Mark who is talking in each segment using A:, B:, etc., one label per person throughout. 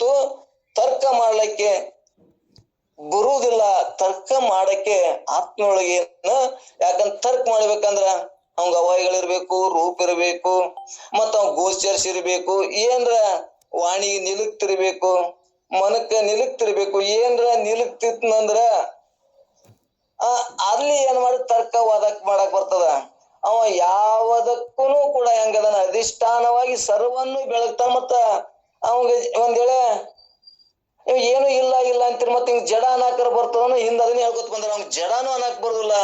A: ಹೊರತು ತರ್ಕ ಮಾಡ್ಲಿಕ್ಕೆ ಬರುವುದಿಲ್ಲ. ತರ್ಕ ಮಾಡಕ್ಕೆ ಆತ್ಮೊಳಗೆ ಯಾಕಂದ್ರೆ ತರ್ಕ ಮಾಡ್ಬೇಕಂದ್ರ ಅವಂಗ ಅವಯಗಳಿರ್ಬೇಕು, ರೂಪ ಇರ್ಬೇಕು, ಮತ್ತ ಅವ್ ಗೋಚರಿಸಿರ್ಬೇಕು, ಏನ್ರ ವಾಣಿಗೆ ನಿಲುಕ್ತಿರ್ಬೇಕು, ಮನಕ್ಕ ನಿಲುಕ್ತಿರ್ಬೇಕು. ಏನ್ರ ನಿಲುಕ್ತಿತ್ನಂದ್ರ ಅಲ್ಲಿ ಏನ್ ಮಾಡಿ ತರ್ಕ ವಾದಕ್ ಮಾಡಕ್ ಬರ್ತದ. ಅವ ಯಾವದಕ್ಕೂ ಕೂಡ ಹೆಂಗದನ ಅಧಿಷ್ಠಾನವಾಗಿ ಸರ್ವವನ್ನು ಬೆಳಗ್ತಾನ. ಮತ್ತ ಅವಂಗ ಒಂದ್ ವೇಳೆ ಏನು ಇಲ್ಲ ಇಲ್ಲ ಅಂತೀರಿ, ಮತ್ತೆ ಹಿಂಗ್ ಜಡ ಅನಾಕರ ಬರ್ತದ. ಹಿಂದ ಅದನ್ನ ಹೇಳ್ಕೊತ ಬಂದ್ರ ಅವ್ನ ಜಡಾನು ಅನಾಕ್ ಬರುದಿಲ್ಲ.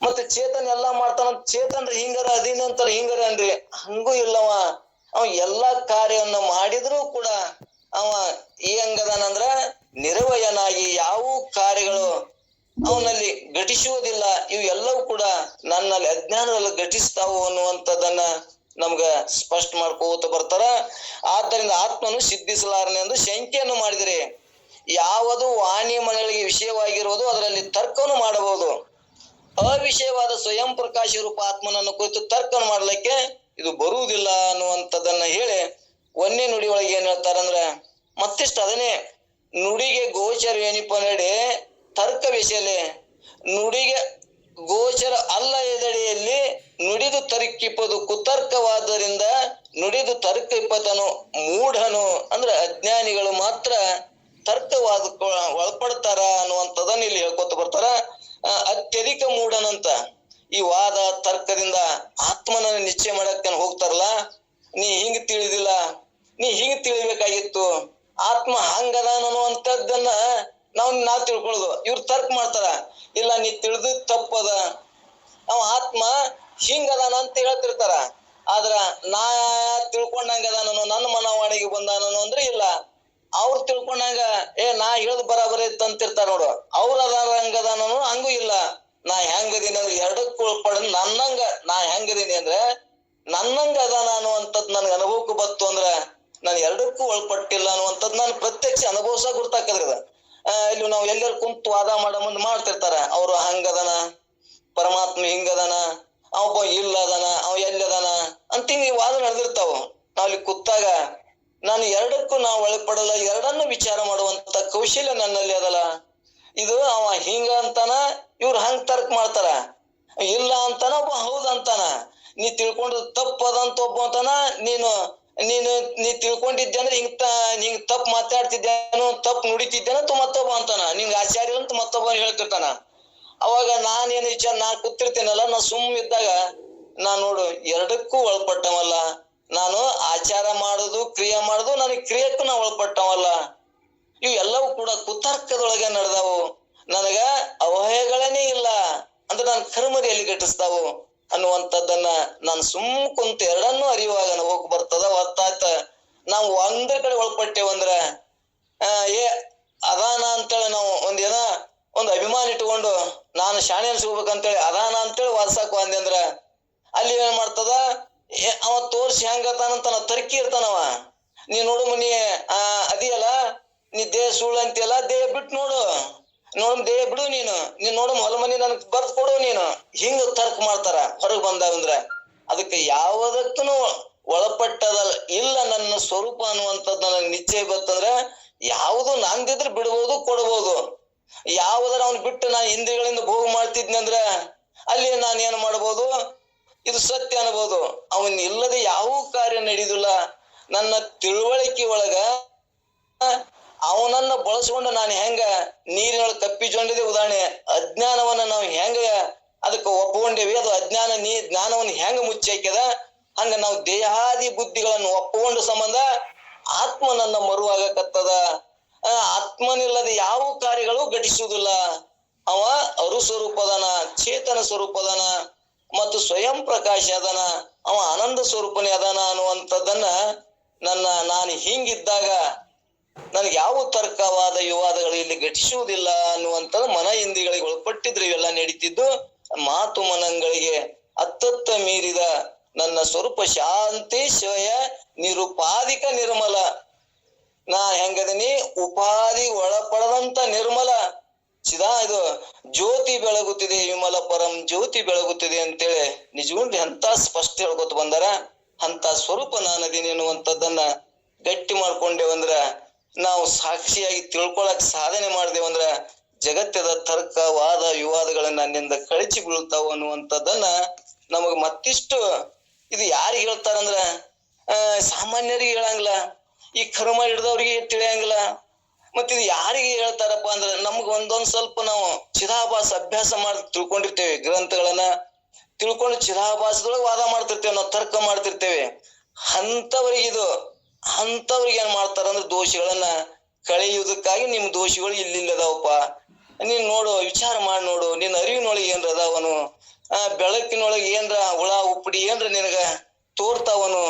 A: ಮತ್ತೆ ಚೇತನ್ ಎಲ್ಲಾ ಮಾಡ್ತಾನ, ಚೇತನ್ರಿ ಹಿಂಗಾರ ಅದಿನಂತರ ಹಿಂಗಾರ ಅನ್ರಿ, ಹಂಗೂ ಇಲ್ಲವ. ಅವ ಎಲ್ಲಾ ಕಾರ್ಯವನ್ನ ಮಾಡಿದ್ರೂ ಕೂಡ ಅವ ಹೆಂಗದಾನಂದ್ರ ನಿರವಯನಾಗಿ ಯಾವ ಕಾರ್ಯಗಳು ಅವನಲ್ಲಿ ಘಟಿಸುವುದಿಲ್ಲ. ಇವು ಎಲ್ಲವೂ ಕೂಡ ನನ್ನಲ್ಲಿ ಅಜ್ಞಾನದಲ್ಲಿ ಘಟಿಸ್ತಾವು ಅನ್ನುವಂಥದ್ದನ್ನ ನಮ್ಗ ಸ್ಪಷ್ಟ ಮಾಡ್ಕೋತ ಬರ್ತಾರ. ಆದ್ದರಿಂದ ಆತ್ಮನು ಸಿದ್ಧಿಸಲಾರನೆ ಎಂದು ಶಂಕೆಯನ್ನು ಮಾಡಿದರೆ ಯಾವುದು ವಾಣಿ ಮನೆಗಳಿಗೆ ವಿಷಯವಾಗಿರುವುದು ಅದರಲ್ಲಿ ತರ್ಕವನ್ನು ಮಾಡಬಹುದು. ಅವಿಷಯವಾದ ಸ್ವಯಂ ಪ್ರಕಾಶ ರೂಪ ಆತ್ಮನನ್ನು ಕುರಿತು ತರ್ಕನ ಮಾಡ್ಲಿಕ್ಕೆ ಇದು ಬರುವುದಿಲ್ಲ ಅನ್ನುವಂಥದ್ದನ್ನ ಹೇಳಿ ಒಂದೇ ನುಡಿ ಒಳಗೆ ಏನ್ ಹೇಳ್ತಾರಂದ್ರ ಮತ್ತಿಷ್ಟು ಅದನ್ನೇ ನುಡಿಗೆ ಗೋಚರ ಏನಿಪ್ಪ ನಡೆ ತರ್ಕ ವಿಷಯಲೆ ನುಡಿಗೆ ಗೋಚರ ಅಲ್ಲ ಎದಡಿಯಲ್ಲಿ ನುಡಿದು ತರ್ಕಿಪ್ಪದು ಕುತರ್ಕವಾದ್ದರಿಂದ ನುಡಿದು ತರ್ಕಿಪ್ಪತನು ಮೂಢನು ಅಂದ್ರೆ ಅಜ್ಞಾನಿಗಳು ಮಾತ್ರ ತರ್ಕವಾದ ಒಳಪಡ್ತಾರ ಅನ್ನುವಂಥದ್ದನ್ನ ಇಲ್ಲಿ ಹೇಳ್ಕೊತ ಬರ್ತಾರ. ಅತ್ಯಧಿಕ ಮೂಢನಂತ ಈ ವಾದ ತರ್ಕದಿಂದ ಆತ್ಮನನ್ನ ನಿಶ್ಚಯ ಮಾಡಕ್ಕೆ ಹೋಗ್ತಾರಲ್ಲ, ನೀ ಹಿಂಗ್ ತಿಳಿದಿಲ್ಲ, ನೀ ಹಿಂಗ್ ತಿಳಿಬೇಕಾಗಿತ್ತು, ಆತ್ಮ ಹಂಗದ ಅನ್ನುವಂಥದ್ದನ್ನ ನಾವ್ ತಿಳ್ಕೊಳ್ಳೋದು. ಇವ್ರು ತರ್ಕ ಮಾಡ್ತಾರ, ಇಲ್ಲ ನೀ ತಿಳಿದು ತಪ್ಪದ, ಅವ ಆತ್ಮ ಹಿಂಗದಾನ ಅಂತ ಹೇಳ್ತಿರ್ತಾರ. ಆದ್ರ ನಾ ತಿಳ್ಕೊಂಡಂಗದಾನು, ನನ್ನ ಮನವಾಣಿಗೆ ಬಂದಾನು ಅಂದ್ರೆ ಇಲ್ಲ, ಅವ್ರು ತಿಳ್ಕೊಂಡಂಗ ನಾ ಹೇಳದ್ ಬರಾಬರಿ ಅಂತಿರ್ತಾರ ನೋಡು. ಅವ್ರ ಅದಾರ ಹಂಗದಾನು ಹಂಗೂ ಇಲ್ಲ, ನಾ ಹೆಂಗದೀನಿ ಅಂದ್ರೆ ಎರಡಕ್ಕೂ ಒಳಪಡ ನನ್ನಂಗ ನಾ ಹೆಂಗದೀನಿ ಅಂದ್ರೆ ನನ್ನಂಗ ಅದಾನ ಅನ್ನುವಂಥದ್ ನನ್ಗೆ ಅನುಭವಕ್ಕೂ ಬತ್ತು ಅಂದ್ರ ನಾನು ಎರಡಕ್ಕೂ ಒಳಪಟ್ಟಿಲ್ಲ ಅನ್ನುವಂಥದ್ ನಾನು ಪ್ರತ್ಯಕ್ಷ ಅನುಭವಸ ಗುರ್ತಾಕದ್ರದ. ಇಲ್ಲಿ ನಾವು ಎಲ್ಲರೂ ಕುಂತು ವಾದ ಮಾಡೋ ಮುಂದೆ ಮಾಡ್ತಿರ್ತಾರ, ಅವ್ರು ಹಂಗದನ, ಪರಮಾತ್ಮ ಹಿಂಗದನ, ಅವ ಇಲ್ಲ ಅದಾನ, ಅವ ಎಲ್ಲದಾನ ಅಂತ ಹಿಂಗ ವಾದ ನಡೆದಿರ್ತಾವ. ನಾವಲ್ಲಿ ಕೂತಾಗ ನಾನು ಎರಡಕ್ಕೂ ನಾವು ಒಳಪಡಲ್ಲ, ಎರಡನ್ನು ವಿಚಾರ ಮಾಡುವಂತ ಕೌಶಲ್ಯ ನನ್ನಲ್ಲಿ ಅದಲ್ಲ. ಇದು ಅವ ಹಿಂಗ ಅಂತಾನ, ಇವ್ರು ಹಂಗ ತರ್ಕ ಮಾಡ್ತಾರ, ಇಲ್ಲ ಅಂತಾನ, ಒಬ್ಬ ಹೌದ್ ಅಂತಾನ. ನೀ ತಿಳ್ಕೊಂಡ್ ತಪ್ಪದಂತ ಒಬ್ಬ ಅಂತಾನ, ನೀ ತಿಳ್ಕೊಂಡಿದ್ದೆ ಅಂದ್ರೆ ಹಿಂಗ್ ತಪ್ಪು ಮಾತಾಡ್ತಿದ್ದೇನು, ತಪ್ಪು ನುಡಿತಿದ್ದೇನಂತ ಮತ್ತೊಬ್ಬ ಅಂತಾನ, ನಿಂಗ ಆಚಾರ್ಯ ಅಂತ ಮತ್ತೊಬ್ಬ ಹೇಳ್ತಿರ್ತಾನ. ಅವಾಗ ನಾನೇನು ವಿಚಾರ, ನಾ ಕೂತಿರ್ತೇನಲ್ಲ, ನಾ ಇದ್ದಾಗ ನಾನ್ ನೋಡು ಎರಡಕ್ಕೂ ಒಳಪಟ್ಟವಲ್ಲ, ನಾನು ಆಚಾರ ಮಾಡುದು ಕ್ರಿಯೆ ಮಾಡುದು, ನನಗೆ ಕ್ರಿಯಕ್ಕೂ ನಾ ಒಳಪಟ್ಟವಲ್ಲ. ಇವು ಎಲ್ಲವೂ ಕೂಡ ಕುತರ್ಕದೊಳಗೆ ನಡೆದಾವು, ನನಗ ಅವಹೇಗಳನೇ ಇಲ್ಲ ಅಂದ್ರೆ ನಾನು ಕರ್ಮರಿ ಎಲ್ಲಿ ಘಟಿಸ್ತಾವು ಅನ್ನುವಂಥದ್ದನ್ನ ನಾನು ಕುಂತ ಎರಡನ್ನೂ ಅರಿಯುವಾಗ ಹೋಗ್ ಬರ್ತದ. ಅರ್ಥಾತ್ ನಾವು ಒಂದ್ರ ಕಡೆ ಒಳಪಟ್ಟೇವಂದ್ರ ಅದಾನ ಅಂತೇಳಿ ನಾವು ಒಂದ್ ಅಭಿಮಾನ ಇಟ್ಕೊಂಡು ನಾನು ಶಾಣೆ ಅನ್ಸ್ಕೋಬೇಕಂತೇಳಿ ಅದಾನ ಅಂತೇಳಿ ವಾದ್ಸಾಕ್ ಅಂದೆ ಅಂದ್ರ ಅಲ್ಲಿ ಏನ್ ಮಾಡ್ತದ, ಅವ ತೋರ್ಸಿ ಹೆಂಗತಾನಂತ ನಾವ್ ತರ್ಕಿ ಇರ್ತಾನವ. ನೀ ನೋಡು ನೀ ಅದಿಯಲ್ಲ, ನೀ ದೇಹ ಸುಳ್ಳು ಅಂತೀಯಲ್ಲ, ದೇಹ ಬಿಟ್ಟು ನೋಡು ದೇಹ ಬಿಡು, ನೀನ್ ನೋಡು ಹೊಲ ಮನಿ ನನ್ಗ್ ಬರ್ದ್ ಕೊಡು, ನೀನು ಹಿಂಗ ತರ್ಕ ಮಾಡ್ತಾರ ಹೊರಗ್ ಬಂದಾವಂದ್ರ. ಅದಕ್ಕೆ ಯಾವುದಕ್ಕೂ ಒಳಪಟ್ಟದಲ್ಲ, ಇಲ್ಲ ನನ್ನ ಸ್ವರೂಪ ಅನ್ನುವಂಥದ್ದು ನನಗೆ ನಿಶ್ಚಯ ಬರ್ತಂದ್ರ ಯಾವುದು ನಂದಿದ್ರೆ ಬಿಡ್ಬೋದು, ಕೊಡ್ಬೋದು. ಯಾವುದರ ಅವ್ನ್ ಬಿಟ್ಟು ನಾನು ಇಂದ್ರಿಯಗಳಿಂದ ಭೋಗ ಮಾಡ್ತಿದ್ನಿ ಅಂದ್ರ ಅಲ್ಲಿ ನಾನು ಏನ್ ಮಾಡ್ಬೋದು, ಇದು ಸತ್ಯ ಅನ್ಬೋದು. ಅವನ್ ಇಲ್ಲದೆ ಯಾವ ಕಾರ್ಯ ನಡೆಯುದಿಲ್ಲ. ನನ್ನ ತಿಳುವಳಿಕೆ ಒಳಗ ಅವನನ್ನ ಬಳಸ್ಕೊಂಡು ನಾನು ಹೆಂಗ ನೀರಿನೊಳಗೆ ಕಪ್ಪಿಕೊಂಡಿದೆ ಉದಾಹರಣೆ, ಅಜ್ಞಾನವನ್ನ ನಾವು ಹೆಂಗ ಅದಕ್ಕೆ ಒಪ್ಪಿಕೊಂಡೇವಿ, ಅದು ಅಜ್ಞಾನ ಜ್ಞಾನವನ್ನು ಹೆಂಗ ಮುಚ್ಚಾಕ್ಯದ, ಹಂಗ ನಾವು ದೇಹಾದಿ ಬುದ್ಧಿಗಳನ್ನು ಒಪ್ಪಿಕೊಂಡ ಸಂಬಂಧ ಆತ್ಮನನ್ನ ಮರುವಾಗಕತ್ತದ. ಆತ್ಮನಿಲ್ಲದೆ ಯಾವ ಕಾರ್ಯಗಳು ಘಟಿಸುವುದಿಲ್ಲ. ಅವ ಅರುಸ್ವರೂಪದನ, ಚೇತನ ಸ್ವರೂಪದನ ಮತ್ತು ಸ್ವಯಂ ಪ್ರಕಾಶ ಅದನ, ಅವ ಆನಂದ ಸ್ವರೂಪನೇ ಅದಾನ ಅನ್ನುವಂಥದ್ದನ್ನ ನಾನು ಹಿಂಗಿದ್ದಾಗ ನನಗೆ ಯಾವ ತರ್ಕವಾದ ವಿವಾದಗಳು ಇಲ್ಲಿ ಘಟಿಸುವುದಿಲ್ಲ ಅನ್ನುವಂಥದ್ದು ಮನ ಇಂದ್ರಿಯಗಳಿಗೆ ಒಳಪಟ್ಟಿದ್ರೆ ಇವೆಲ್ಲ ನಡೀತಿದ್ದು. ಮಾತು ಮನಗಳಿಗೆ ಅತ್ತತ್ತ ಮೀರಿದ ನನ್ನ ಸ್ವರೂಪ ಶಾಂತಿ ಸ್ವಯ ನಿರುಪಾಧಿಕ ನಿರ್ಮಲ, ನಾ ಹೆಂಗದೀನಿ ಉಪಾಧಿ ಒಳಪಡದಂತ ನಿರ್ಮಲ ಇದು ಜ್ಯೋತಿ ಬೆಳಗುತ್ತಿದೆ, ವಿಮಲ ಪರಂ ಜ್ಯೋತಿ ಬೆಳಗುತ್ತಿದೆ ಅಂತೇಳಿ ನಿಜವಾಗಿ ಎಂತ ಸ್ಪಷ್ಟ ಹೇಳ್ಕೊತ ಬಂದಾರ. ಅಂತ ಸ್ವರೂಪ ನಾನದೀನಿ ಅನ್ನುವಂಥದ್ದನ್ನ ಗಟ್ಟಿ ಮಾಡ್ಕೊಂಡೇವಂದ್ರ ನಾವು ಸಾಕ್ಷಿಯಾಗಿ ತಿಳ್ಕೊಳಕ್ ಸಾಧನೆ ಮಾಡ್ದೇವಂದ್ರ ಜಗತ್ತದ ತರ್ಕ ವಾದ ವಿವಾದಗಳನ್ನ ನನ್ನಿಂದ ಕಳಚಿ ಬೀಳ್ತಾವ ಅನ್ನುವಂಥದ್ದನ್ನ ನಮಗ್ ಮತ್ತಿಷ್ಟು ಇದು ಯಾರಿಗೆ ಹೇಳ್ತಾರಂದ್ರ ಸಾಮಾನ್ಯರಿಗೆ ಹೇಳಂಗಿಲ್ಲ, ಈ ಕರ್ಮ ಹಿಡ್ದವ್ರಿಗೆ ತಿಳಿಯಂಗಿಲ್ಲ. ಮತ್ತ ಇದು ಯಾರಿಗೆ ಹೇಳ್ತಾರಪ್ಪ ಅಂದ್ರ ನಮ್ಗ ಒಂದೊಂದ್ ಸ್ವಲ್ಪ ನಾವು ಚಿದಾಭಾಸ ಅಭ್ಯಾಸ ಮಾಡಿ ತಿಳ್ಕೊಂಡಿರ್ತೇವೆ, ಗ್ರಂಥಗಳನ್ನ ತಿಳ್ಕೊಂಡು ಚಿದಾಭಾಸದೊಳಗೆ ವಾದ ಮಾಡ್ತಿರ್ತೇವೆ, ನಾವು ತರ್ಕ ಮಾಡ್ತಿರ್ತೇವೆ. ಅಂತವ್ರಿಗೆ ಏನ್ ಮಾಡ್ತಾರಂದ್ರ ದೋಷಿಗಳನ್ನ ಕಳೆಯುವುದಕ್ಕಾಗಿ ನಿಮ್ ದೋಷಿಗಳು ಇಲ್ಲಿಲ್ಲದಾವಪ್ಪ, ನೀನ್ ನೋಡು, ವಿಚಾರ ಮಾಡಿ ನೋಡು, ನಿನ್ನ ಅರಿವಿನೊಳಗೆ ಏನ್ರ ಅದಾವನು, ಬೆಳಕಿನೊಳಗೆ ಏನ್ರ ಹುಳ ಉಪ್ಪಡಿ ಏನ್ರ ನಿನಗ ತೋರ್ತಾವನು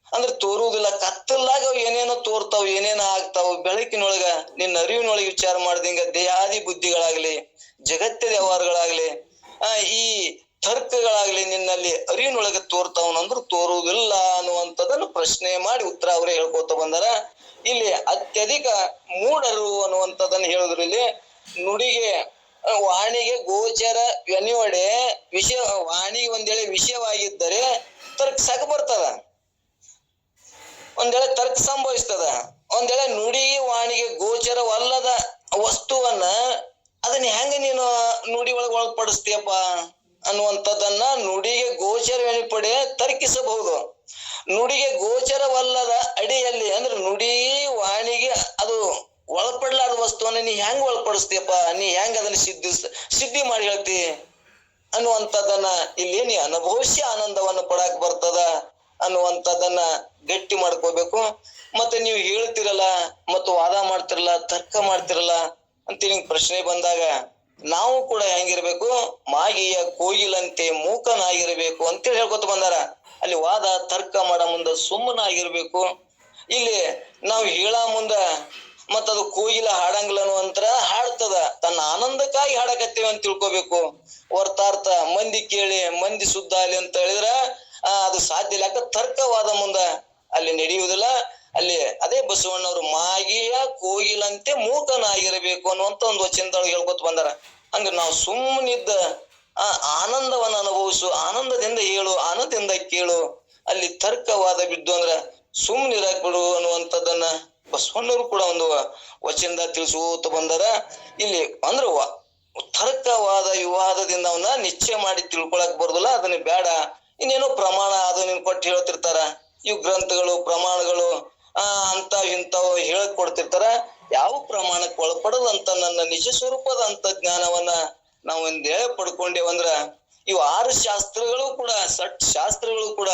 A: ಅಂದ್ರೆ ತೋರುವುದಿಲ್ಲ. ಕತ್ತಲ್ದಾಗ ಏನೇನೋ ತೋರ್ತಾವ, ಏನೇನೋ ಆಗ್ತಾವ. ಬೆಳಕಿನೊಳಗ ನಿನ್ನ ಅರಿವಿನೊಳಗೆ ವಿಚಾರ ಮಾಡ್ದಿಂಗ ದೇಹಾದಿ ಬುದ್ಧಿಗಳಾಗ್ಲಿ, ಜಗತ್ತದ ವ್ಯವಹಾರಗಳಾಗ್ಲಿ, ಈ ತರ್ಕಗಳಾಗ್ಲಿ ನಿನ್ನಲ್ಲಿ ಅರಿವಿನೊಳಗೆ ತೋರ್ತಾವನಂದ್ರು ತೋರುವುದಿಲ್ಲ ಅನ್ನುವಂಥದ್ದನ್ನು ಪ್ರಶ್ನೆ ಮಾಡಿ ಉತ್ತರ ಅವರೇ ಹೇಳ್ಕೊತ ಬಂದಾರ. ಇಲ್ಲಿ ಅತ್ಯಧಿಕ ಮೂಢರು ಅನ್ನುವಂಥದ್ದನ್ನು ಹೇಳಿದ್ರು. ಇಲ್ಲಿ ನುಡಿಗೆ ವಾಣಿಗೆ ಗೋಚರ ವೆನಿವಡೆ ವಿಷಯ, ವಾಣಿಗೆ ಒಂದೇಳೆ ವಿಷಯವಾಗಿದ್ದರೆ ತರ್ಕಸಕ ಬರ್ತದ, ಒಂದೇಳೆ ತರ್ಕ ಸಂಭವಿಸ್ತದ. ಒಂದೇಳೆ ನುಡಿಗೆ ವಾಣಿಗೆ ಗೋಚರವಲ್ಲದ ವಸ್ತುವನ್ನ ಅದನ್ನ ಹೆಂಗ ನೀನು ನುಡಿ ಒಳಗೆ ಒಳಪಡಿಸ್ತೀಯಪ್ಪ ಅನ್ನುವಂಥದ್ದನ್ನ ನುಡಿಗೆ ಗೋಚರವೆನಿಪಡೆ ತರ್ಕಿಸಬಹುದು. ನುಡಿಗೆ ಗೋಚರವಲ್ಲದ ಅಡಿಯಲ್ಲಿ ಅಂದ್ರೆ ನುಡಿ ವಾಣಿಗೆ ಅದು ಒಳಪಡ್ಲಾರ್ದ ವಸ್ತುವನ್ನ ನೀ ಹೆಂಗ್ ಒಳಪಡಿಸ್ತೀಯಪ್ಪ, ನೀ ಹೆಂಗ ಅದನ್ನ ಸಿದ್ಧಿ ಮಾಡಿ ಹೇಳ್ತಿ ಅನ್ನುವಂಥದ್ದನ್ನ ಇಲ್ಲಿ ನೀ ಅನುಭವಿಸಿ ಆನಂದವನ್ನು ಪಡಾಕ್ ಬರ್ತದ ಅನ್ನುವಂಥದ್ದನ್ನ ಗಟ್ಟಿ ಮಾಡ್ಕೋಬೇಕು. ಮತ್ತೆ ನೀವು ಹೇಳ್ತಿರಲ್ಲ ಮತ್ತು ವಾದ ಮಾಡ್ತಿರಲ್ಲ, ತರ್ಕ ಮಾಡ್ತಿರಲ್ಲ ಅಂತೇಳಿ ಪ್ರಶ್ನೆ ಬಂದಾಗ ನಾವು ಕೂಡ ಹೆಂಗಿರ್ಬೇಕು, ಮಾಗಿಯ ಕೋಗಿಲಂತೆ ಮೂಕನಾಗಿರ್ಬೇಕು ಅಂತೇಳಿ ಹೇಳ್ಕೊತ ಬಂದಾರ. ಅಲ್ಲಿ ವಾದ ತರ್ಕ ಮಾಡ ಮುಂದ ಸುಮ್ಮನಾಗಿರ್ಬೇಕು. ಇಲ್ಲಿ ನಾವು ಹೇಳ ಮುಂದ ಮತ್ತದು ಕೋಗಿಲ ಹಾಡಂಗಿಲ್ಲ ಅನ್ನುವಂತರ ಹಾಡ್ತದ, ತನ್ನ ಆನಂದಕ್ಕಾಗಿ ಹಾಡಕತ್ತೇವೆ ಅಂತ ತಿಳ್ಕೊಬೇಕು. ಅರ್ಥಾರ್ಥ ಮಂದಿ ಕೇಳಿ ಮಂದಿ ಸುದ್ದ ಅಲ್ಲಿ ಅಂತ ಹೇಳಿದ್ರ ಅದು ಸಾಧ್ಯ ಇಲ್ಲ. ಯಾಕ ತರ್ಕವಾದ ಮುಂದ ಅಲ್ಲಿ ನಡೆಯುವುದಿಲ್ಲ. ಅಲ್ಲಿ ಅದೇ ಬಸವಣ್ಣವರು ಮಾಗಿಯ ಕೋಗಿಲಂತೆ ಮೂಕನಾಗಿರಬೇಕು ಅನ್ನುವಂತ ಒಂದು ವಚನದೊಳಗೆ ಹೇಳ್ಕೊತ ಬಂದಾರ. ಹಂಗ ನಾವು ಸುಮ್ಮನಿದ್ದ ಆನಂದವನ್ನ ಅನುಭವಿಸು, ಆನಂದದಿಂದ ಹೇಳು, ಆನಂದದಿಂದ ಕೇಳು. ಅಲ್ಲಿ ತರ್ಕವಾದ ಬಿದ್ದು ಅಂದ್ರ ಸುಮ್ಮನಿರಾಕ್ ಬಿಡು ಅನ್ನುವಂಥದ್ದನ್ನ ಬಸವಣ್ಣವರು ಕೂಡ ಒಂದು ವಚನದ ತಿಳಿಸುತ್ತ ಬಂದಾರ. ಇಲ್ಲಿ ಅಂದ್ರ ತರ್ಕವಾದ ವಿವಾದದಿಂದ ಅವನ್ನ ನಿಶ್ಚಯ ಮಾಡಿ ತಿಳ್ಕೊಳಕ್ ಬರುದಿಲ್ಲ. ಅದನ್ನ ಬೇಡ, ಇನ್ನೇನೋ ಪ್ರಮಾಣ ಅದು ನಿನ್ ಕೊಟ್ಟು ಹೇಳ್ತಿರ್ತಾರ, ಇವ್ ಗ್ರಂಥಗಳು ಪ್ರಮಾಣಗಳು ಇಂಥವು ಹೇಳಕ್ ಕೊಡ್ತಿರ್ತಾರ. ಯಾವ ಪ್ರಮಾಣಕ್ಕೆ ಒಳಪಡದಂತ ನನ್ನ ನಿಜ ಸ್ವರೂಪದ ಅಂತ ಜ್ಞಾನವನ್ನ ನಾವು ಒಂದೇಳೆ ಪಡ್ಕೊಂಡೇವಂದ್ರ ಇವು 6 ಶಾಸ್ತ್ರಗಳು ಕೂಡ, ಶಾಸ್ತ್ರಗಳು ಕೂಡ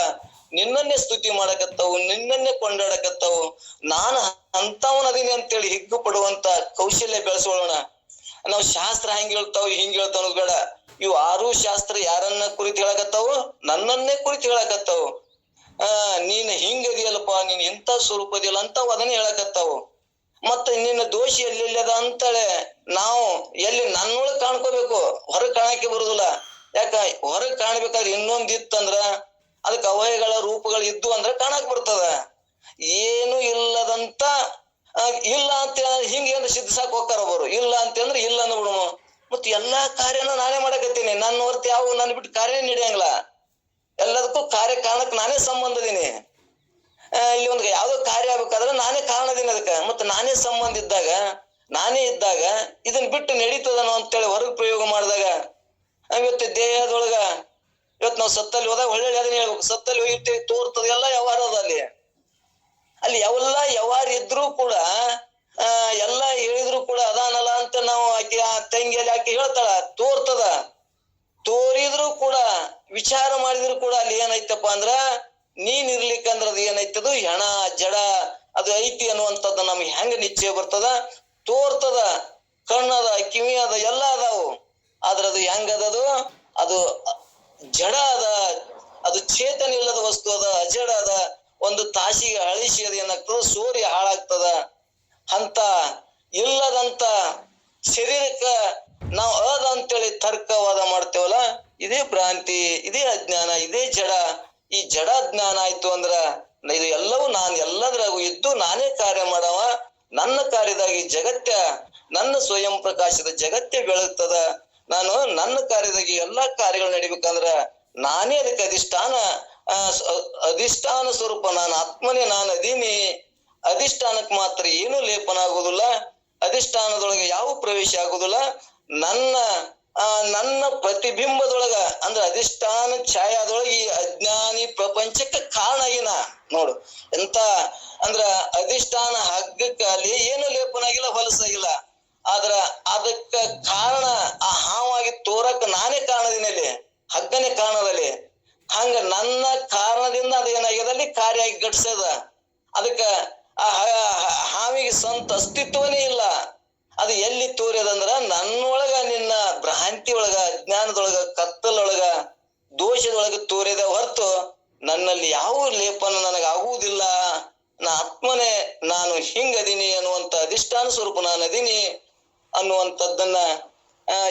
A: ನಿನ್ನನ್ನೇ ಸ್ತುತಿ ಮಾಡಕತ್ತವು, ನಿನ್ನನ್ನೇ ಕೊಂಡಾಡಕತ್ತವು. ನಾನು ಅಂತವನದೀನಿ ಅಂತೇಳಿ ಹಿಗ್ಗು ಪಡುವಂತ ಕೌಶಲ್ಯ ಬೆಳೆಸೋಣ. ನಾವು ಶಾಸ್ತ್ರ ಹೆಂಗ್ ಹೇಳ್ತಾವ ಹಿಂಗ್ ಹೇಳ್ತಾವ ಅನ್ನೋದು ಬೇಡ. ಇವು 6 ಶಾಸ್ತ್ರ ಯಾರನ್ನ ಕುರಿತು ಹೇಳಕತ್ತಾವು, ನನ್ನನ್ನೇ ಕುರಿತು ಹೇಳಕತ್ತಾವು. ನೀನ್ ಹಿಂಗದಿಯಲ್ಲಪ್ಪ, ನೀನ್ ಎಂತ ಸ್ವರೂಪದಿಯಲ್ಲ ಅಂತಾವ್ ಅದನ್ನ ಹೇಳಕತ್ತಾವು. ಮತ್ತೆ ನಿನ್ನ ದೋಷಿ ಎಲ್ಲೆಲ್ಲದ ಅಂತೇಳಿ ನಾವು ಎಲ್ಲಿ ನನ್ನೊಳಗ್ ಕಾಣ್ಕೋಬೇಕು, ಹೊರಗ್ ಕಾಣಕ್ಕೆ ಬರುದಿಲ್ಲ. ಯಾಕ ಹೊರಗ್ ಕಾಣ್ಬೇಕಾದ್ರೆ ಇನ್ನೊಂದ್ ಇತ್ತಂದ್ರ ಅದಕ್ಕೆ ಅವಯಗಳ ರೂಪಗಳು ಇದ್ದು ಅಂದ್ರ ಕಾಣಕ್ ಬರ್ತದ. ಏನು ಇಲ್ಲದಂತ ಇಲ್ಲ ಅಂತ ಹಿಂಗೇನ್ ಸಿದ್ಧಸಾಕ್ ಹೋಗ್ತಾರ ಅವರು. ಇಲ್ಲ ಅಂತಂದ್ರೆ ಇಲ್ಲ ಅಂದ್ಬಿಡು. ಮತ್ ಎಲ್ಲಾ ಕಾರ್ಯನ ನಾನೇ ಮಾಡಕತ್ತೀನಿ, ನನ್ನ ಹೊರತು ಯಾವ ನನ್ ಬಿಟ್ಟು ಕಾರ್ಯ ನಡೆಯಂಗಿಲ್ಲ. ಎಲ್ಲದಕ್ಕೂ ಕಾರ್ಯ ಕಾರಣಕ್ ನಾನೇ ಸಂಬಂಧ ಇದೀನಿ. ಇಲ್ಲಿ ಒಂದ್ ಯಾವ್ದೋ ಕಾರ್ಯ ಆಗ್ಬೇಕಾದ್ರೆ ನಾನೇ ಕಾರಣದೀನಿ ಅದಕ್ಕ. ಮತ್ತ ನಾನೇ ಸಂಬಂಧ ಇದ್ದಾಗ, ನಾನೇ ಇದ್ದಾಗ ಇದನ್ ಬಿಟ್ಟು ನಡೀತದನೋ ಅಂತೇಳಿ ಹೊರಗ್ ಪ್ರಯೋಗ ಮಾಡಿದಾಗ ಇವತ್ತು ದೇಹದೊಳಗ ಇವತ್ತು ನಾವು ಸತ್ತಲ್ಲಿ ಹೋದಾಗ ಒಳ್ಳೆ ಅದನ್ನ ಹೇಳ್ಬೇಕು. ಸತ್ತಲ್ಲಿ ಹೋಗಿರ್ತೇವೆ, ತೋರ್ತದ ಎಲ್ಲ ವ್ಯವಹಾರ ಅದ ಅಲ್ಲಿ. ಅಲ್ಲಿ ಎಲ್ಲ ವ್ಯವಹಾರ ಇದ್ರು ಕೂಡ ಎಲ್ಲ ಹೇಳಿದ್ರು ಕೂಡ ಅದಾನಲ್ಲ ಅಂತ ನಾವು ಆಕೆ ಆ ತಂಗಿಯಲ್ಲಿ ಆಕೆ ಹೇಳ್ತಾಳ, ತೋರ್ತದ. ತೋರಿದ್ರು ಕೂಡ ವಿಚಾರ ಮಾಡಿದ್ರು ಕೂಡ ಅಲ್ಲಿ ಏನೈತಪ್ಪ ಅಂದ್ರ ನೀನ್ ಇರ್ಲಿಕ್ಕಂದ್ರ ಅದು ಏನೈತದು ಹೆಣ ಜಡ ಅದು ಐತಿ ಅನ್ನುವಂಥದ್ದು ನಮ್ಗೆ ಹೆಂಗ ನಿಶ್ಚಯ ಬರ್ತದ. ತೋರ್ತದ, ಕಣ್ಣದ, ಕಿವಿ ಅದ, ಎಲ್ಲ ಅದಾವು. ಆದ್ರ ಅದು ಹೆಂಗದದು, ಅದು ಜಡ ಅದ, ಅದು ಚೇತನ ಇಲ್ಲದ ವಸ್ತು ಅದ, ಅಜಡ ಅದ. ಒಂದು ತಾಸಿಗೆ ಅಳಿಸಿ ಅದು ಏನಾಗ್ತದ, ಸೂರ್ಯ ಹಾಳಾಗ್ತದ. ಅಂತ ಇಲ್ಲದಂತ ಶರೀರಕ್ಕ ನಾವು ಅದ ಅಂತೇಳಿ ತರ್ಕವಾದ ಮಾಡ್ತೇವಲ್ಲ, ಇದೇ ಭ್ರಾಂತಿ, ಇದೇ ಅಜ್ಞಾನ, ಇದೇ ಜಡ. ಈ ಜಡ ಜ್ಞಾನ ಆಯ್ತು ಅಂದ್ರ ಇದು ಎಲ್ಲವೂ ನಾನು ಎಲ್ಲದ್ರಾಗೂ ಇದ್ದು ನಾನೇ ಕಾರ್ಯ ಮಾಡವ. ನನ್ನ ಕಾರ್ಯದಾಗಿ ಜಗತ್ಯ, ನನ್ನ ಸ್ವಯಂ ಪ್ರಕಾಶದ ಜಗತ್ತೇ ಬೆಳಗ್ತದ. ನಾನು ನನ್ನ ಕಾರ್ಯದಾಗಿ ಎಲ್ಲಾ ಕಾರ್ಯಗಳು ನಡಿಬೇಕಂದ್ರ ನಾನೇ ಅದಕ್ಕೆ ಅಧಿಷ್ಠಾನ ಸ್ವರೂಪ, ನಾನು ಆತ್ಮನೇ ನಾನು ಅದೀನಿ ಅಧಿಷ್ಠಾನಕ್ಕೆ ಮಾತ್ರ ಏನು ಲೇಪನ ಆಗುದಿಲ್ಲ, ಅಧಿಷ್ಠಾನದೊಳಗೆ ಯಾವ ಪ್ರವೇಶ ಆಗುದಿಲ್ಲ. ನನ್ನ ನನ್ನ ಪ್ರತಿಬಿಂಬದೊಳಗ ಅಂದ್ರೆ ಅಧಿಷ್ಠಾನ ಛಾಯಾದೊಳಗೆ ಈ ಅಜ್ಞಾನಿ ಪ್ರಪಂಚಕ್ಕೆ ಕಾರಣ ಆಗಿನ ನೋಡು. ಎಂತ ಅಂದ್ರ ಅಧಿಷ್ಠಾನ ಹಗ್ಗಕ್ಕ ಅಲ್ಲಿ ಏನು ಲೇಪನ ಆಗಿಲ್ಲ, ಹೊಲಸಾಗಿಲ್ಲ. ಆದ್ರ ಅದಕ್ಕ ಕಾರಣ ಆ ಹಾವಾಗಿ ತೋರಕ್ ನಾನೇ ಕಾರಣದಿನಲ್ಲಿ, ಹಗ್ಗನೇ ಕಾರಣದಲ್ಲಿ. ಹಂಗ ನನ್ನ ಕಾರಣದಿಂದ ಅದು ಏನಾಗ್ಯದಲ್ಲಿ ಕಾರ್ಯ ಆಗಿ ಘಟಿಸದ. ಅದಕ್ಕ ಆ ಹಾವಿಗೆ ಸ್ವಂತ ಅಸ್ತಿತ್ವನೇ ಇಲ್ಲ. ಅದು ಎಲ್ಲಿ ತೋರ್ಯದಂದ್ರ ನನ್ನೊಳಗ, ನಿನ್ನ ಭ್ರಾಂತಿ ಒಳಗ, ಅಜ್ಞಾನದೊಳಗ, ಕತ್ತಲೊಳಗ, ದೋಷದೊಳಗ ತೋರ್ಯದ ಹೊರತು ನನ್ನಲ್ಲಿ ಯಾವ ಲೇಪನ ನನಗಾಗುವುದಿಲ್ಲ. ನಾ ಆತ್ಮನೇ, ನಾನು ಹಿಂಗದೀನಿ ಅನ್ನುವಂತ ಅಧಿಷ್ಠಾನ ಸ್ವರೂಪ ನಾನು ಅದೀನಿ ಅನ್ನುವಂಥದ್ದನ್ನ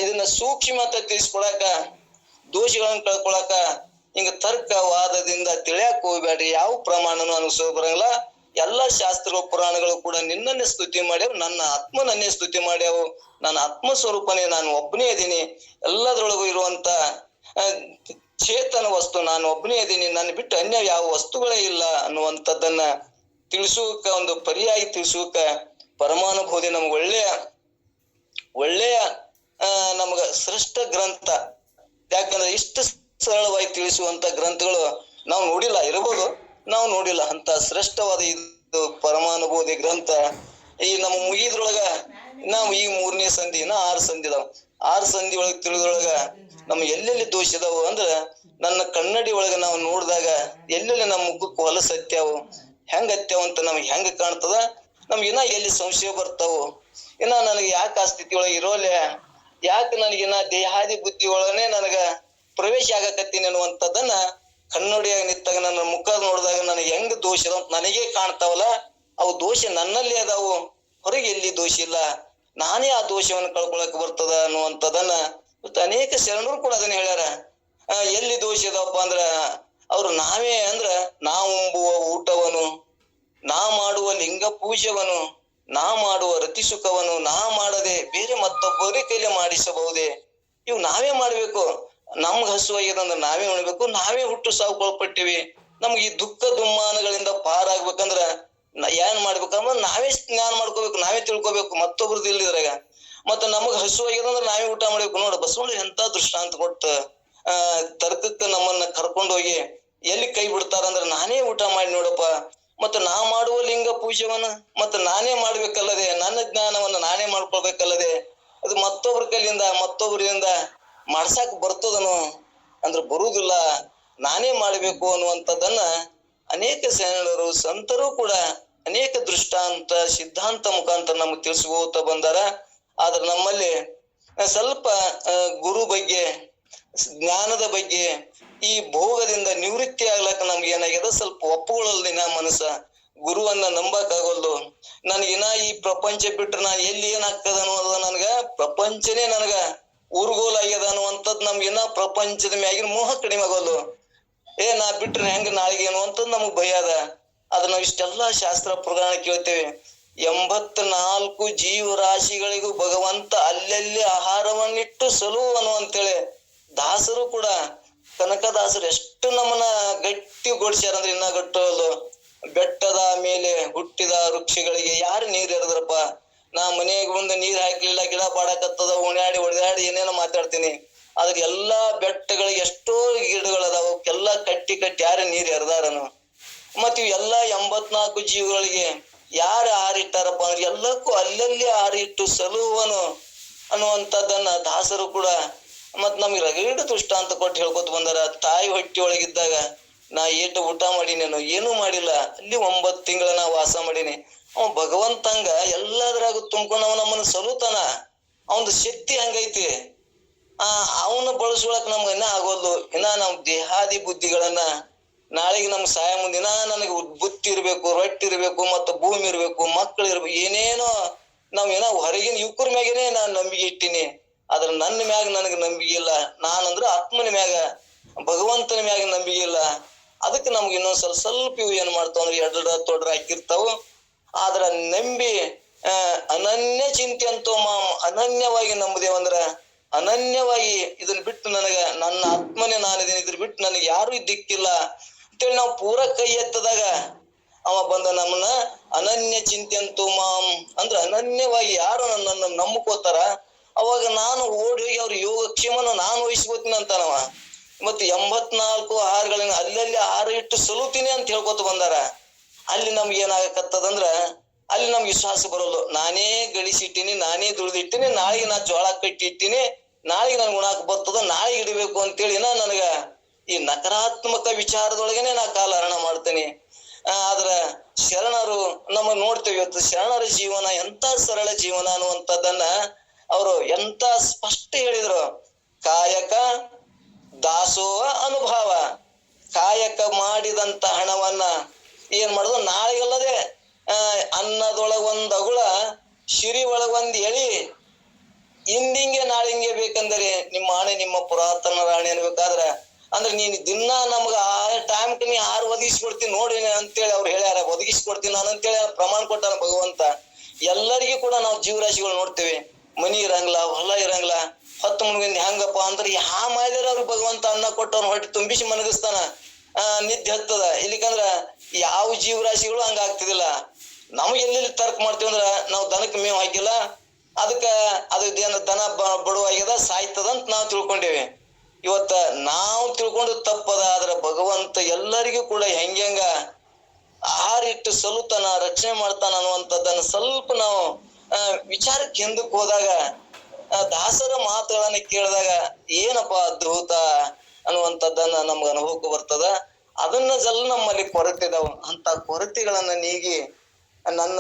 A: ಇದನ್ನ ಸೂಕ್ಷ್ಮತೆ ತಿಳಿಸ್ಕೊಳಕ, ದೋಷಗಳನ್ನ ಕಳ್ಕೊಳಕ ಹಿಂಗ ತರ್ಕವಾದದಿಂದ ತಿಳಿಯಾಕ ಹೋಗ್ಬೇಡ್ರಿ. ಯಾವ ಪ್ರಮಾಣನು ಅನುಸೋ ಬರಂಗಿಲ್ಲ. ಎಲ್ಲಾ ಶಾಸ್ತ್ರಗಳು ಪುರಾಣಗಳು ಕೂಡ ನಿನ್ನನ್ನೇ ಸ್ತುತಿ ಮಾಡ್ಯಾವ, ನನ್ನ ಆತ್ಮನನ್ನೇ ಸ್ತುತಿ ಮಾಡ್ಯಾವು. ನನ್ನ ಆತ್ಮ ಸ್ವರೂಪನೇ, ನಾನು ಒಬ್ಬನೇ ಇದೀನಿ. ಎಲ್ಲದರೊಳಗೂ ಇರುವಂತ ಚೇತನ ವಸ್ತು ನಾನು ಒಬ್ಬನೇ ಇದೀನಿ, ನನ್ನ ಬಿಟ್ಟು ಅನ್ಯ ಯಾವ ವಸ್ತುಗಳೇ ಇಲ್ಲ ಅನ್ನುವಂಥದ್ದನ್ನ ತಿಳಿಸುವಕ, ಒಂದು ಪರ್ಯಾಯ ತಿಳಿಸುವಕ ಪರಮಾನುಭೂತಿ ನಮ್ಗೆ ಒಳ್ಳೆಯ ನಮ್ಗ ಶ್ರೇಷ್ಠ ಗ್ರಂಥ. ಯಾಕಂದ್ರೆ ಇಷ್ಟು ಸರಳವಾಗಿ ತಿಳಿಸುವಂತ ಗ್ರಂಥಗಳು ನಾವು ನೋಡಿಲ್ಲ, ಇರಬಹುದು ನಾವು ನೋಡಿಲ್ಲ. ಅಂತ ಶ್ರೇಷ್ಠವಾದ ಇದು ಪರಮಾನುಭೂತಿ ಗ್ರಂಥ ಈ ನಮ್ಮ ಮುಗಿದ್ರೊಳಗ ನಾವು ಈ 3ನೇ ಸಂಧಿ, ಇನ್ನ 6 ಸಂಧಿ ಇದಾವ. 6 ಸಂಧಿ ಒಳಗ ತಿಳಿದ್ರೊಳಗ ನಮ್ ಎಲ್ಲೆಲ್ಲಿ ದೋಷ ಇದಾವು ಅಂದ್ರ ನನ್ನ ಕನ್ನಡಿ ಒಳಗ ನಾವು ನೋಡಿದಾಗ ಎಲ್ಲೆಲ್ಲಿ ನಮ್ಮ ಮುಖಕ್ಕೆ ಹೊಲಸ ಹತ್ಯಾವು, ಹೆಂಗ್ ಹತ್ಯಾವ ಅಂತ ನಮ್ಗೆ ಹೆಂಗ್ ಕಾಣ್ತದ, ನಮ್ಗೆ ಇನ್ನ ಎಲ್ಲಿ ಸಂಶಯ ಬರ್ತಾವು, ಇನ್ನ ನನಗೆ ಯಾಕೆ ಆ ಸ್ಥಿತಿ ಒಳಗೆ ಇರೋಲ್ಲ, ಯಾಕೆ ನನಗಿನ್ನ ದೇಹಾದಿ ಬುದ್ಧಿ ಒಳಗನೆ ನನಗ ಪ್ರವೇಶ ಆಗಕತ್ತೀನಿ ಅನ್ನುವಂಥದ್ದನ್ನ ಕನ್ನಡಿಯಾಗಿ ನಿಂತಾಗ ನನ್ನ ಮುಖ ನೋಡಿದಾಗ ನನಗೆ ಹೆಂಗ್ ದೋಷ ಇದಾವ ನನಗೇ ಕಾಣ್ತಾವಲ್ಲ. ಅವು ದೋಷ ನನ್ನಲ್ಲಿ ಅದಾವು, ಹೊರಗೆ ಎಲ್ಲಿ ದೋಷ ಇಲ್ಲ. ನಾನೇ ಆ ದೋಷವನ್ನು ಕಳ್ಕೊಳಕ್ ಬರ್ತದ ಅನ್ನುವಂಥದ್ದನ್ನ ಇವತ್ತು ಅನೇಕ ಶರಣರು ಕೂಡ ಅದನ್ನ ಹೇಳ್ಯಾರ. ಎಲ್ಲಿ ದೋಷ ಇದಾವಪ್ಪ ಅಂದ್ರ ಅವ್ರು ನಾವೇ ಅಂದ್ರ ನಾವು ಉಂಬುವ ಊಟವನು, ನಾ ಮಾಡುವ ಲಿಂಗ ಪೂಜೆವನು, ನಾ ಮಾಡುವ ರತಿ ಸುಖವನ್ನು ನಾ ಮಾಡದೆ ಬೇರೆ ಮತ್ತೊಬ್ಬರ ಕೈಲಿ ಮಾಡಿಸಬಹುದೇ. ಇವು ನಾವೇ ಮಾಡ್ಬೇಕು. ನಮ್ಗ್ ಹಸುವಾಗ್ಯದಂದ್ರ ನಾವೇ ಉಣ್ಬೇಕು, ನಾವೇ ಹುಟ್ಟು ಸಾವುಕೊಳ್ಪಟ್ಟಿವಿ. ನಮ್ಗೆ ಈ ದುಃಖ ದುಮ್ಮಾನಗಳಿಂದ ಪಾರಾಗ್ಬೇಕಂದ್ರ ಏನ್ ಮಾಡ್ಬೇಕಂದ್ರ ನಾವೇ ಜ್ಞಾನ ಮಾಡ್ಕೋಬೇಕು, ನಾವೇ ತಿಳ್ಕೊಬೇಕು, ಮತ್ತೊಬ್ರದ್ದು ಇಲ್ಲಿದ್ರಾಗ. ಮತ್ತ ನಮಗ್ ಹಸುವಾಗ್ಯದಂದ್ರ ನಾವೇ ಊಟ ಮಾಡ್ಬೇಕು. ನೋಡ ಬಸವಣ್ಣ ಎಂತ ದೃಷ್ಟಾಂತ ಕೊಟ್ಟ ತರ್ಕಕ್ಕ ನಮ್ಮನ್ನ ಕರ್ಕೊಂಡು ಹೋಗಿ ಎಲ್ಲಿ ಕೈ ಬಿಡ್ತಾರಂದ್ರ ನಾನೇ ಊಟ ಮಾಡಿ ನೋಡಪ್ಪ, ಮತ್ತ ನಾ ಮಾಡುವ ಲಿಂಗ ಪೂಜೆವನ್ನ ಮತ್ತ ನಾನೇ ಮಾಡ್ಬೇಕಲ್ಲದೆ, ನನ್ನ ಜ್ಞಾನವನ್ನ ನಾನೇ ಮಾಡ್ಕೊಳ್ಬೇಕಲ್ಲದೆ ಅದು ಮತ್ತೊಬ್ರ ಕೈಲಿಂದ ಮತ್ತೊಬ್ಬರಿಂದ ಮಾಡ್ಸಾಕ್ ಬರ್ತದನು ಅಂದ್ರ ಬರುವುದಿಲ್ಲ, ನಾನೇ ಮಾಡ್ಬೇಕು ಅನ್ನುವಂಥದ್ದನ್ನ ಅನೇಕ ಶರಣರು ಸಂತರು ಕೂಡ ಅನೇಕ ದೃಷ್ಟಾಂತ ಸಿದ್ಧಾಂತ ಮುಖಾಂತರ ನಮ್ಗೆ ತಿಳಿಸ್ಕೋತ ಬಂದಾರ. ಆದ್ರೆ ನಮ್ಮಲ್ಲಿ ಸ್ವಲ್ಪ ಗುರು ಬಗ್ಗೆ, ಜ್ಞಾನದ ಬಗ್ಗೆ, ಈ ಭೋಗದಿಂದ ನಿವೃತ್ತಿ ಆಗ್ಲಕ್ಕ ನಮ್ಗೆ ಏನಾಗ್ಯದ ಸ್ವಲ್ಪ ಒಪ್ಪುಗಳಲ್ದಿನ ಮನಸ್ಸ, ಗುರುವನ್ನ ನಂಬಕ್ ಆಗೋಲ್ದು. ನನ್ಗಿನ ಈ ಪ್ರಪಂಚ ಬಿಟ್ರೆ ನಾ ಎಲ್ಲಿ ಏನಾಗ್ತದ ಅನ್ನೋದ ನನ್ಗ ಪ್ರಪಂಚನೇ ನನಗ ಊರ್ಗೋಲ್ ಆಗ್ಯದ ಅನ್ನುವಂಥದ್ ನಮ್ಗಿನ್ನ ಪ್ರಪಂಚದ ಮ್ಯಾಗಿನ ಮೋಹ ಕಡಿಮೆ ಆಗೋಲ್ದು. ನಾ ಬಿಟ್ರೆ ಹೆಂಗ ನಾಳೆಗೆ ಅನ್ನುವಂಥದ್ ನಮಗ್ ಭಯ ಅದ. ಅದ್ರ ನಾವ್ ಇಷ್ಟೆಲ್ಲಾ ಶಾಸ್ತ್ರ ಪುರಾಣ ಕೇಳ್ತೇವೆ. 84 ಜೀವರಾಶಿಗಳಿಗೂ ಭಗವಂತ ಅಲ್ಲಲ್ಲಿ ಆಹಾರವನ್ನಿಟ್ಟು ಸಲುವನು ಅಂತೇಳಿ ದಾಸರು ಕೂಡ, ಕನಕದಾಸರು ಎಷ್ಟು ನಮ್ಮನ್ನ ಗಟ್ಟಿಗೊಳಿಸ್ಯಾರ ಅಂದ್ರೆ ಇನ್ನ ಗಟ್ಟೋದು. ಬೆಟ್ಟದ ಮೇಲೆ ಹುಟ್ಟಿದ ವೃಕ್ಷಗಳಿಗೆ ಯಾರು ನೀರ್ ಎರೆದ್ರಪ್ಪ? ನಾ ಮನೆಗೆ ಮುಂದೆ ನೀರ್ ಹಾಕ್ಲಿಲ್ಲ, ಗಿಡ ಬಾಡಕತ್ತದ, ಉಣ್ಯಾಡಿ ಹೊಡೆದಾಡಿ ಏನೇನೋ ಮಾತಾಡ್ತೀನಿ. ಆದ್ರೆ ಎಲ್ಲಾ ಬೆಟ್ಟಗಳಿಗೆ ಎಷ್ಟೋ ಗಿಡಗಳದಾವ, ಅವಕ್ಕೆಲ್ಲಾ ಕಟ್ಟಿ ಯಾರು ನೀರ್ ಎರೆದಾರನು? ಮತ್ ಇವ್ ಎಲ್ಲಾ 84 ಜೀವಗಳಿಗೆ ಯಾರು ಆಹಾರ ಇಟ್ಟಾರಪ್ಪ ಅಂದ್ರೆ ಎಲ್ಲಕ್ಕೂ ಅಲ್ಲಲ್ಲಿ ಆಹಾರ ಇಟ್ಟು ಸಲುವನು ಅನ್ನುವಂಥದ್ದನ್ನ ದಾಸರು ಕೂಡ ಮತ್ ನಮ್ಗೆ ರಗಡ ದೃಷ್ಟಾಂತ ಕೊಟ್ಟು ಹೇಳ್ಕೊತ ಬಂದಾರ. ತಾಯಿ ಹೊಟ್ಟಿ ಒಳಗಿದ್ದಾಗ ನಾ ಏಟು ಊಟ ಮಾಡೀನೇನು? ಏನೂ ಮಾಡಿಲ್ಲ. ಅಲ್ಲಿ 9 ತಿಂಗಳ ನಾ ವಾಸ ಮಾಡೀನಿ. ಅವ ಭಗವಂತಂಗ ಎಲ್ಲದ್ರಾಗ ತುಂಬ್ಕೊಂಡ್ ಅವ ನಮ್ಮನ್ನ ಸಲುತಾನ. ಅವಂದು ಶಕ್ತಿ ಹಂಗೈತಿ. ಅವನ್ನ ಬಳಸ್ಕೊಳಕ್ ನಮ್ಗ ಇನ್ನ ಆಗೋದು. ಇನ್ನ ನಾವ್ ದೇಹಾದಿ ಬುದ್ಧಿಗಳನ್ನ ನಾಳೆಗೆ ನಮ್ಗೆ ಸಹಾಯ ಮುಂದಿನ ನನಗೆ ಬುತ್ತಿ ಇರ್ಬೇಕು, ರೊಟ್ಟಿ ಇರ್ಬೇಕು, ಮತ್ತ ಭೂಮಿ ಇರ್ಬೇಕು, ಮಕ್ಕಳು ಇರ್ಬೇಕು, ಏನೇನೋ ನಾವ್ ಏನೋ ಹೊರಗಿನ ಯುವಕರ ಮ್ಯಾಗೇನೆ ನಾನ್ ನಂಬಿಕೆ ಇಟ್ಟಿನಿ. ಆದ್ರ ನನ್ನ ಮ್ಯಾಗ ನನಗ ನಂಬಿಕೆ ಇಲ್ಲ. ನಾನಂದ್ರ ಆತ್ಮನ ಮ್ಯಾಗ, ಭಗವಂತನ ಮ್ಯಾಗ ನಂಬಿಕೆ ಇಲ್ಲ. ಅದಕ್ಕೆ ನಮ್ಗೆ ಇನ್ನೊಂದ್ ಸ್ವಲ್ಪ ಇವು ಏನ್ ಮಾಡ್ತಾವ ಅಂದ್ರೆ ಎಡ್ರ ತೊಡ್ರ ಹಾಕಿರ್ತಾವ. ಆದ್ರ ನಂಬಿ ಅನನ್ಯ ಚಿಂತೆ ಅಂತೋ ಅನನ್ಯವಾಗಿ ನಂಬುದೇವಂದ್ರ ಅನನ್ಯವಾಗಿ ಇದನ್ನ ಬಿಟ್ಟು ನನಗ ನನ್ನ ಆತ್ಮನೇ ನಾನಿದ್ದೀನಿ, ಇದ್ರ ಬಿಟ್ಟು ನನಗೆ ಯಾರು ದಿಕ್ಕಿಲ್ಲ ಅಂತೇಳಿ ನಾವು ಪೂರ ಕೈ ಎತ್ತದಾಗ ಅವ ಬಂದ ನಮ್ಮನ್ನ ಅನನ್ಯ ಚಿಂತ್ಯಂತು ಮಾಂ ಅಂದ್ರ ಅನನ್ಯವಾಗಿ ಯಾರು ನನ್ನನ್ನು ನಂಬ್ಕೋತಾರ ಅವಾಗ ನಾನು ಓಡಿ ಹೋಗಿ ಅವ್ರ ಯೋಗಕ್ಷೇಮನ ನಾನು ವಹಿಸ್ಕೋತೀನಿ ಅಂತಾನವ. ಮತ್ತೆ 84 ಆಹಾರಗಳನ್ನ ಅಲ್ಲಲ್ಲಿ ಆಹಾರ ಇಟ್ಟು ಸಲುತೀನಿ ಅಂತ ಹೇಳ್ಕೊತ ಬಂದಾರ. ಅಲ್ಲಿ ನಮ್ಗೆ ಏನಾಗಕತ್ತದಂದ್ರ ಅಲ್ಲಿ ನಮ್ಗೆ ವಿಶ್ವಾಸ ಬರೋದು. ನಾನೇ ಗಳಿಸಿಟ್ಟಿನಿ, ನಾನೇ ದುಡಿದಿಟ್ಟಿನಿ, ನಾಳೆಗೆ ನಾ ಜೋಳ ಕಟ್ಟಿಟ್ಟಿನಿ, ನಾಳೆಗೆ ನನ್ ಗುಣಾಕ್ ಬರ್ತದ, ನಾಳೆಗೆ ಇಡಬೇಕು ಅಂತೇಳಿ ನನಗ ಈ ನಕಾರಾತ್ಮಕ ವಿಚಾರದೊಳಗನೆ ನಾ ಕಾಲ ಹರಣ ಮಾಡ್ತೇನೆ. ಆದ್ರ ಶರಣರು ನಮ್ಮ ನೋಡ್ತೇವೆ ಇವತ್ತು ಶರಣರ ಜೀವನ ಎಂತ ಸರಳ ಜೀವನ ಅನ್ನುವಂಥದ್ದನ್ನ ಅವರು ಎಂತ ಸ್ಪಷ್ಟ ಹೇಳಿದ್ರು. ಕಾಯಕ ದಾಸೋಹ ಅನುಭವ. ಕಾಯಕ ಮಾಡಿದಂತ ಹಣವನ್ನ ಏನ್ ಮಾಡುದು, ನಾಳೆಗಲ್ಲದೆ ಅನ್ನದೊಳಗೊಂದ್ ಅಗುಳ, ಶಿರಿ ಒಳಗೊಂದ್ ಎಳಿ, ಇಂದಿಂಗೆ ನಾಳಿಂಗೆ ಬೇಕಂದರೆ ನಿಮ್ಮ ಆಣೆ ನಿಮ್ಮ ಪುರಾತನ ರಾಣಿ ಅನ್ಬೇಕಾದ್ರ ಅಂದ್ರೆ ನೀನ್ ದಿನ ನಮ್ಗ ಆ ಟೈಮ್ಗೆ ನೀ ಆರು ಒದಗಿಸ್ಕೊಡ್ತೀನಿ ನೋಡಿ ಅಂತೇಳಿ ಅವ್ರು ಹೇಳ್ಯಾರ. ಒದಗಿಸ್ಕೊಡ್ತೀನಿ ನಾನು ಅಂತೇಳಿ ಪ್ರಮಾಣ ಕೊಟ್ಟಾನ ಭಗವಂತ. ಎಲ್ಲರಿಗೂ ಕೂಡ ನಾವು ಜೀವರಾಶಿಗಳು ನೋಡ್ತೇವೆ. ಮನಿ ಇರಂಗಿಲ್ಲ, ಹೊಲ ಇರಂಗಿಲ್ಲ, 10 ಮುನ್ಗಿಂದ ಹೆಂಗಪ್ಪ ಅಂದ್ರೆ ಯಾ ಮಾಡಿದ್ರ ಅವ್ರಿಗೆ ಭಗವಂತ ಅನ್ನ ಕೊಟ್ಟವ್ನ ಹೊಟ್ಟೆ ತುಂಬಿಸಿ ಮನಗಿಸ್ತಾನ, ನಿದ್ದೆ ಹತ್ತದ. ಇಲ್ಲಿಕಂದ್ರ ಯಾವ ಜೀವರಾಶಿಗಳು ಹಂಗ ಆಗ್ತಿದಿಲ್ಲ. ನಮ್ಗೆ ಎಲ್ಲೆಲ್ಲಿ ತರ್ಕ ಮಾಡ್ತೀವಿ ಅಂದ್ರ ನಾವು ದನಕ್ಕೆ ಮೇವು ಹಾಕಿಲ್ಲ, ಅದಕ್ಕ ಅದೇನ ದನ ಬಡವಾಗ್ಯದ ಸಾಯ್ತದಂತ ನಾವು ತಿಳ್ಕೊಂಡೇವಿ. ಇವತ್ತ ನಾವು ತಿಳ್ಕೊಂಡು ತಪ್ಪದ. ಆದ್ರ ಭಗವಂತ ಎಲ್ಲರಿಗೂ ಕೂಡ ಹೆಂಗ ಆಹಾರ ಇಟ್ಟು ಸಲುತಾನ, ರಕ್ಷಣೆ ಮಾಡ್ತಾನ ಅನ್ನುವಂಥದ್ದನ್ನ ಸ್ವಲ್ಪ ನಾವು ವಿಚಾರಕ್ಕೆ ಹಿಂದಕ್ಕೆ ಹೋದಾಗ, ದಾಸರ ಮಾತುಗಳನ್ನ ಕೇಳಿದಾಗ ಏನಪ್ಪ ಅದ್ಭುತ ಅನ್ನುವಂಥದ್ದನ್ನ ನಮ್ಗೆ ಅನುಭವಕ್ಕೆ ಬರ್ತದ. ಅದನ್ನ ಜಲ್ ನಮ್ಮಲ್ಲಿ ಕೊರತೆ ಇದಾವ. ಅಂತ ಕೊರತೆಗಳನ್ನ ನೀಗಿ ನನ್ನ